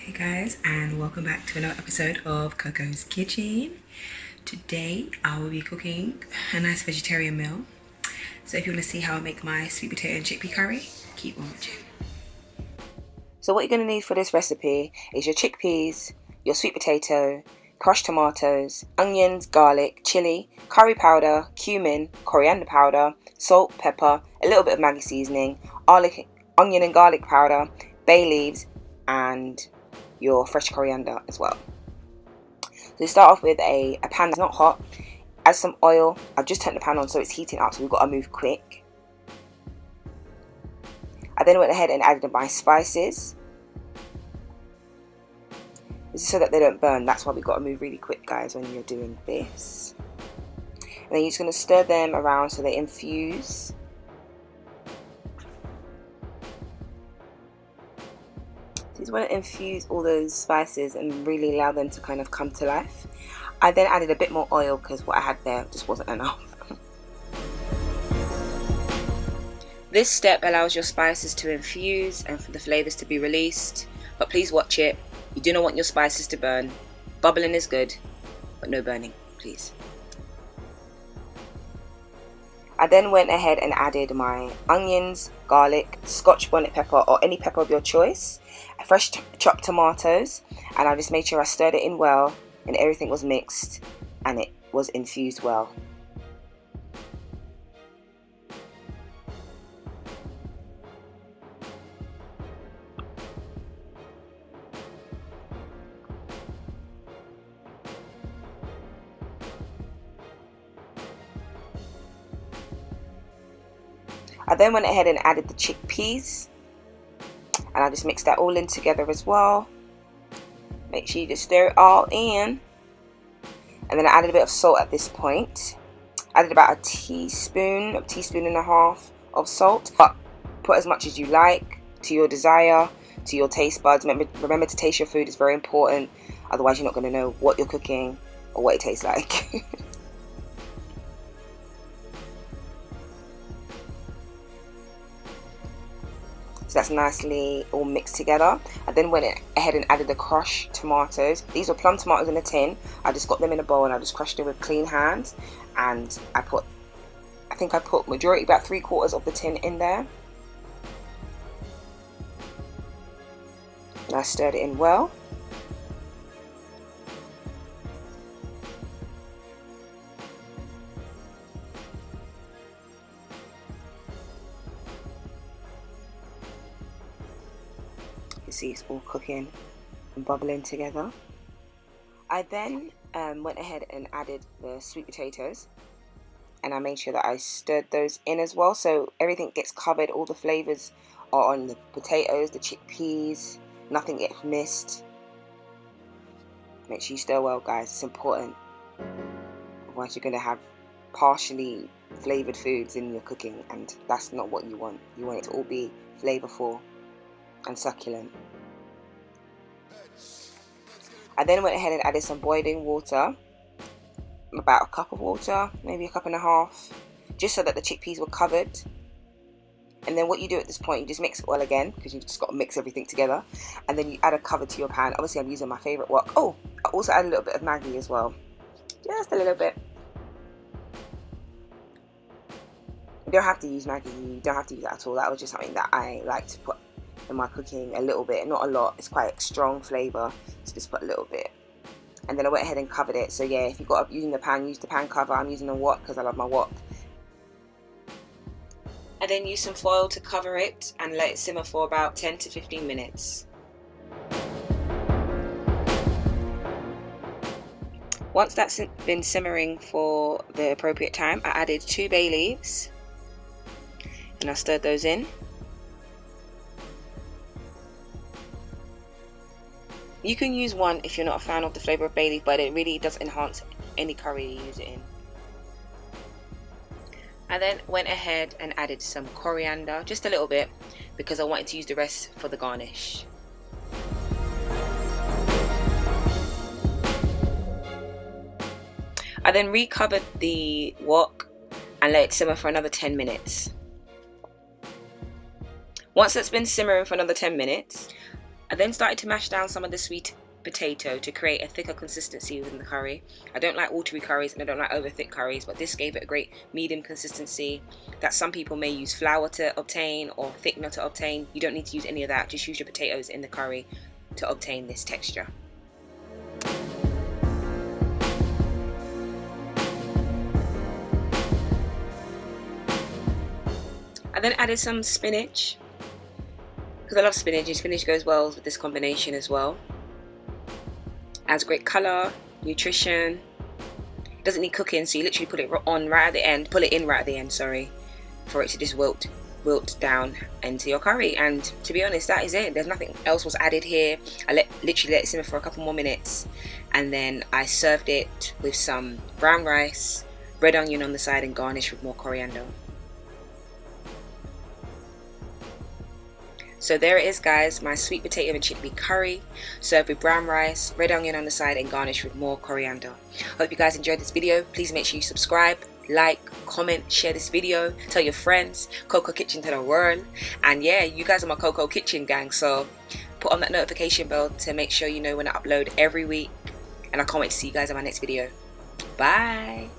Hey guys, and welcome back to another episode of Coco's Kitchen. Today I will be cooking a nice vegetarian meal. So if you want to see how I make my sweet potato and chickpea curry, keep watching. So what you're going to need for this recipe is your chickpeas, your sweet potato, crushed tomatoes, onions, garlic, chili, curry powder, cumin, coriander powder, salt, pepper, a little bit of Maggi seasoning, onion and garlic powder, bay leaves, and your fresh coriander as well. So you start off with a pan that's not hot, add some oil. I've just turned the pan on so it's heating up, so we've got to move quick. I then went ahead and added my spices. This is so that they don't burn. That's why we've got to move really quick, guys, when you're doing this. And then you're just going to stir them around so they infuse. So you just want to infuse all those spices and really allow them to kind of come to life. I then added a bit more oil because what I had there just wasn't enough. This step allows your spices to infuse and for the flavours to be released, but please watch it. You do not want your spices to burn. Bubbling is good, but no burning, please. I then went ahead and added my onions, garlic, Scotch bonnet pepper or any pepper of your choice, fresh chopped tomatoes, and I just made sure I stirred it in well and everything was mixed and it was infused well. I then went ahead and added the chickpeas and I just mixed that all in together as well. Make sure you just stir it all in. And then I added a bit of salt at this point. I added about a teaspoon and a half of salt, but put as much as you like, to your desire, to your taste buds. Remember to taste your food, is very important, otherwise you're not going to know what you're cooking or what it tastes like. So that's nicely all mixed together. I then went ahead and added the crushed tomatoes. These were plum tomatoes in a tin. I just got them in a bowl and I just crushed them with clean hands. And I think I put majority, about 3/4 of the tin in there. And I stirred it in well. You see it's all cooking and bubbling together. I then went ahead and added the sweet potatoes and I made sure that I stirred those in as well so everything gets covered, all the flavours are on the potatoes, the chickpeas, nothing gets missed. Make sure you stir well, guys, it's important, otherwise you're going to have partially flavoured foods in your cooking and that's not what you want. You want it to all be flavourful and succulent. I then went ahead and added some boiling water, about a cup of water, maybe a cup and a half, just so that the chickpeas were covered. And then what you do at this point, you just mix it all again, because you've just got to mix everything together, and then you add a cover to your pan. Obviously I'm using my favourite wok. Oh, I also add a little bit of Maggi as well, just a little bit. You don't have to use Maggi, you don't have to use that at all. That was just something that I like to put in my cooking, a little bit, not a lot. It's quite a strong flavour, so just put a little bit. And then I went ahead and covered it. So yeah, if you've got using the pan, use the pan cover. I'm using a wok because I love my wok. I then use some foil to cover it and let it simmer for about 10 to 15 minutes. Once that's been simmering for the appropriate time, I added 2 bay leaves and I stirred those in. You can use 1 if you're not a fan of the flavour of bay leaf, but it really does enhance any curry you use it in. I then went ahead and added some coriander, just a little bit, because I wanted to use the rest for the garnish. I then recovered the wok and let it simmer for another 10 minutes. Once it's been simmering for another 10 minutes, I then started to mash down some of the sweet potato to create a thicker consistency within the curry. I don't like watery curries and I don't like over thick curries, but this gave it a great medium consistency that some people may use flour to obtain or thickener to obtain. You don't need to use any of that, just use your potatoes in the curry to obtain this texture. I then added some spinach because I love spinach and spinach goes well with this combination as well. Adds great colour, nutrition. It doesn't need cooking, so you literally put it on right at the end, pull it in right at the end, sorry, for it to just wilt down into your curry. And to be honest, that is it. There's nothing else was added here. I literally let it simmer for a couple more minutes, and then I served it with some brown rice, red onion on the side, and garnished with more coriander. So there it is, guys, my sweet potato and chickpea curry, served with brown rice, red onion on the side, and garnished with more coriander. Hope you guys enjoyed this video. Please make sure you subscribe, like, comment, share this video, tell your friends, Coco Kitchen to the world. And yeah, you guys are my Coco Kitchen gang, so put on that notification bell to make sure you know when I upload every week. And I can't wait to see you guys in my next video. Bye!